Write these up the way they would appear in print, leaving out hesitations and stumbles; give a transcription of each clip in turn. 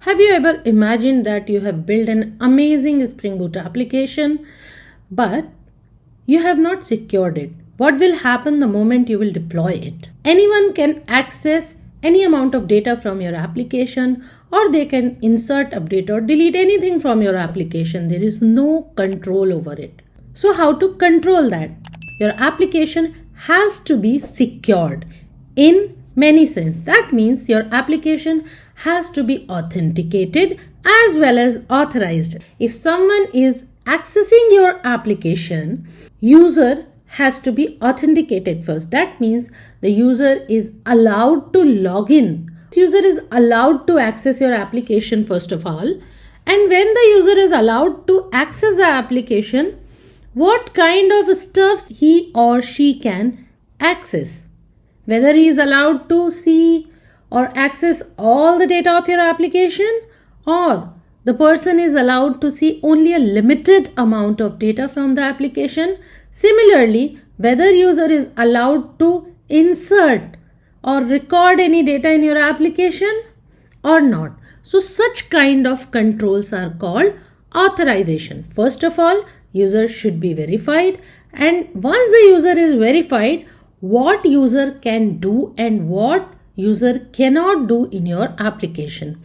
Have you ever imagined that you have built an amazing Spring Boot application, but you have not secured it? What will happen the moment you will deploy it? Anyone can access any amount of data from your application, or they can insert, update, or delete anything from your application. There is no control over it. So how to control that? Your application has to be secured in many sense. That means your application has to be authenticated as well as authorized. If someone is accessing your application, user has to be authenticated first. That means the user is allowed to log in. User is allowed to access your application first of all. And when the user is allowed to access the application, what kind of stuff he or she can access? Whether he is allowed to see or access all the data of your application, or the person is allowed to see only a limited amount of data from the application. Similarly, whether user is allowed to insert or record any data in your application or not. So such kind of controls are called authorization. First of all, user should be verified, and once the user is verified, what user can do and what user cannot do in your application.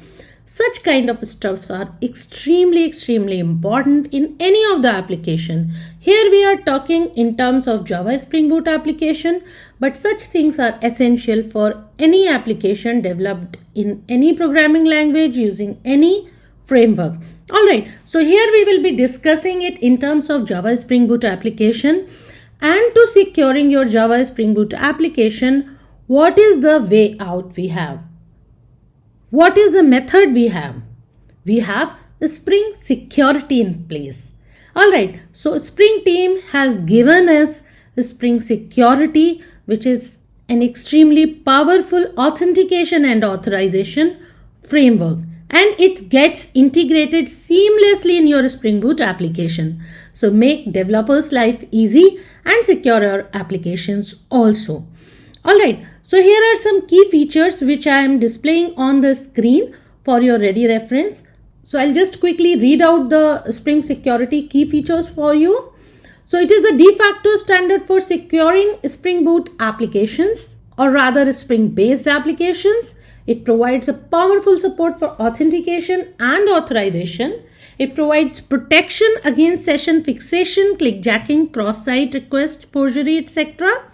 Such kind of stuffs are extremely important in any of the application. Here we are talking in terms of Java Spring Boot application, but such things are essential for any application developed in any programming language using any framework. Alright, so here we will be discussing it in terms of Java Spring Boot application. And to securing your Java Spring Boot application, what is the way out we have? What is the method we have? We have the Spring security in place. Alright, so Spring team has given us the Spring security, which is an extremely powerful authentication and authorization framework. And it gets integrated seamlessly in your Spring Boot application. So make developers' life easy and secure your applications also. Alright, so here are some key features which I am displaying on the screen for your ready reference. So I'll just quickly read out the Spring security key features for you. So it is the de facto standard for securing Spring Boot applications, or rather Spring based applications. It provides a powerful support for authentication and authorization. It provides protection against session fixation, clickjacking, cross-site request, forgery, etc.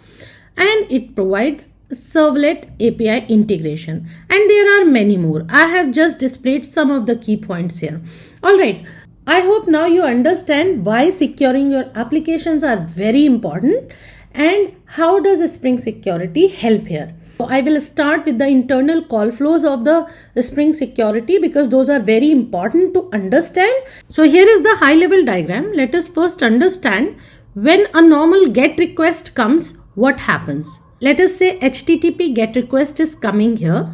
And it provides servlet API integration. And there are many more. I have just displayed some of the key points here. Alright, I hope now you understand why securing your applications are very important and how does Spring security help here. So I will start with the internal call flows of the Spring security because those are very important to understand. So here is the high level diagram. Let us first understand when a normal GET request comes, what happens. Let us say HTTP GET request is coming here.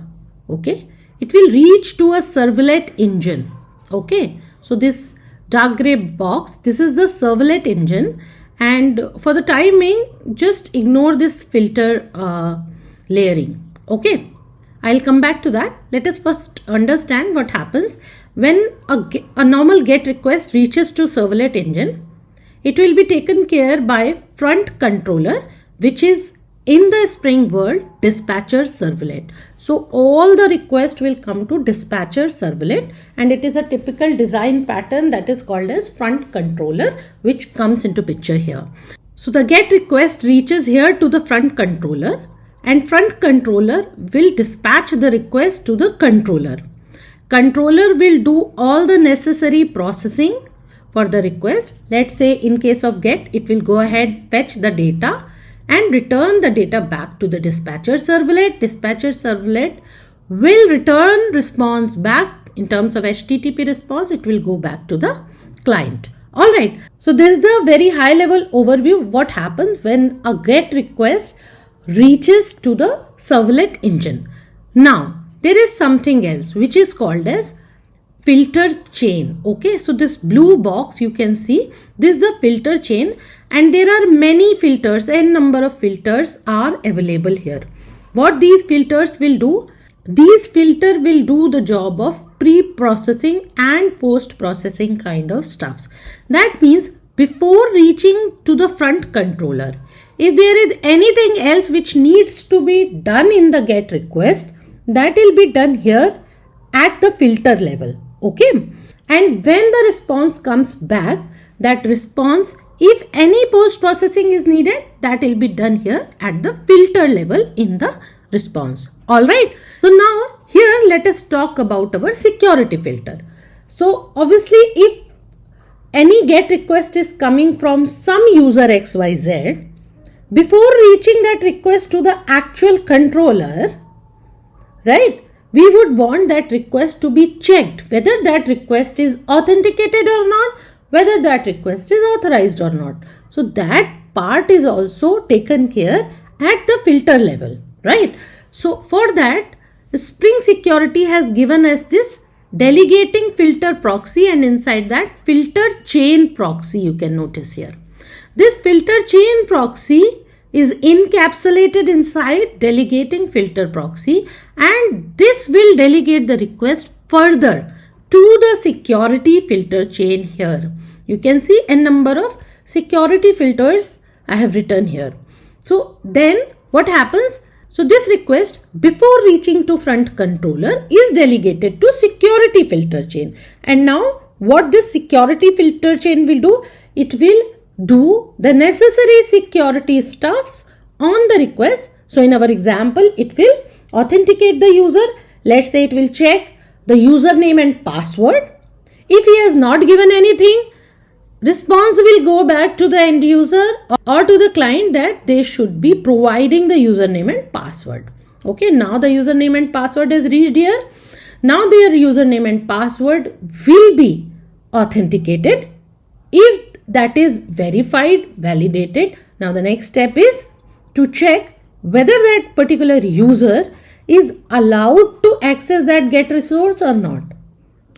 Okay. It will reach to a servlet engine. Okay. So this dark gray box, this is the servlet engine. And for the time being, just ignore this filter layering. Okay, I'll come back to that. Let us first understand what happens when a normal GET request reaches to servlet engine. It will be taken care by front controller, which is in the Spring world dispatcher servlet. So all the requests will come to dispatcher servlet, and it is a typical design pattern that is called as front controller, which comes into picture here. So the GET request reaches here to the front controller, and front controller will dispatch the request to the controller. Controller will do all the necessary processing for the request. Let's say in case of GET, it will go ahead, fetch the data and return the data back to the dispatcher servlet. Dispatcher servlet will return response back in terms of HTTP response. It will go back to the client. Alright, so this is the very high level overview of what happens when a GET request reaches to the servlet engine. Now, there is something else which is called as filter chain. Okay, so this blue box you can see, this is the filter chain, and there are many filters, n number of filters are available here. What these filters will do? These filters will do the job of pre-processing and post-processing kind of stuffs. That means before reaching to the front controller, if there is anything else which needs to be done in the GET request, that will be done here at the filter level. Okay. And when the response comes back, that response, if any post-processing is needed, that will be done here at the filter level in the response. Alright. So now here let us talk about our security filter. So obviously if any GET request is coming from some user XYZ, before reaching that request to the actual controller, right, we would want that request to be checked whether that request is authenticated or not, whether that request is authorized or not. So that part is also taken care at the filter level, right? So for that, Spring Security has given us this delegating filter proxy, and inside that filter chain proxy you can notice here. This filter chain proxy is encapsulated inside delegating filter proxy, and this will delegate the request further to the security filter chain here. You can see a number of security filters I have written here. So then what happens? So this request before reaching to front controller is delegated to security filter chain. And now what this security filter chain will do? It will do the necessary security stuffs on the request. So in our example, it will authenticate the user. Let's say it will check the username and password. If he has not given anything, response will go back to the end user or to the client that they should be providing the username and password. Okay, now the username and password is reached here. Now their username and password will be authenticated. If that is verified, validated, now the next step is to check whether that particular user is allowed to access that GET resource or not.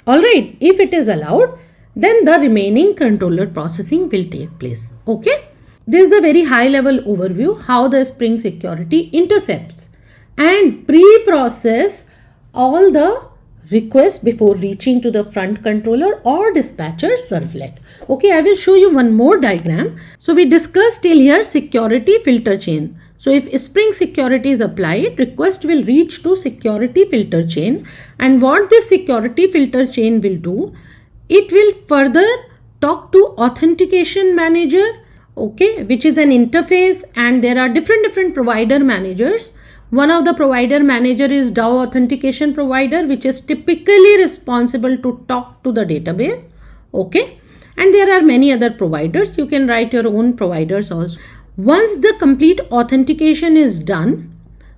Alright, if it is allowed, then the remaining controller processing will take place. Okay, this is a very high level overview how the Spring Security intercepts and pre-process all the requests before reaching to the front controller or dispatcher servlet. Okay, I will show you one more diagram. So we discussed till here security filter chain. So if Spring Security is applied, request will reach to security filter chain, and what this security filter chain will do, it will further talk to authentication manager, okay, which is an interface, and there are different provider managers. One of the provider manager is DAO authentication provider, which is typically responsible to talk to the database. Okay. And there are many other providers. You can write your own providers also. Once the complete authentication is done,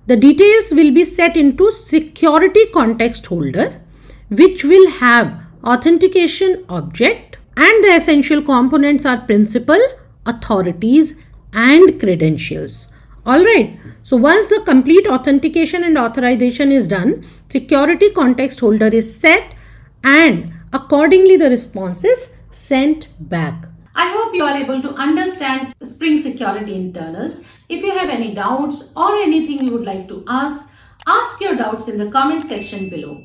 the details will be set into security context holder, which will have authentication object, and the essential components are principal, authorities, and credentials. Alright, so once the complete authentication and authorization is done, security context holder is set, and accordingly the response is sent back. I hope you are able to understand Spring Security internals. If you have any doubts or anything you would like to ask your doubts in the comment section below.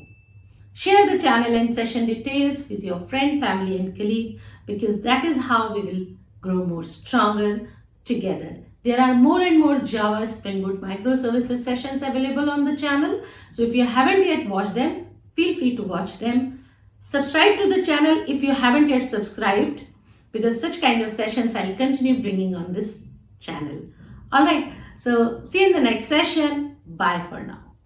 Share the channel and session details with your friend, family and colleague, because that is how we will grow more stronger together. There are more and more Java, Spring Boot, Microservices sessions available on the channel. So if you haven't yet watched them, feel free to watch them. Subscribe to the channel if you haven't yet subscribed, because such kind of sessions I'll continue bringing on this channel. Alright, so see you in the next session. Bye for now.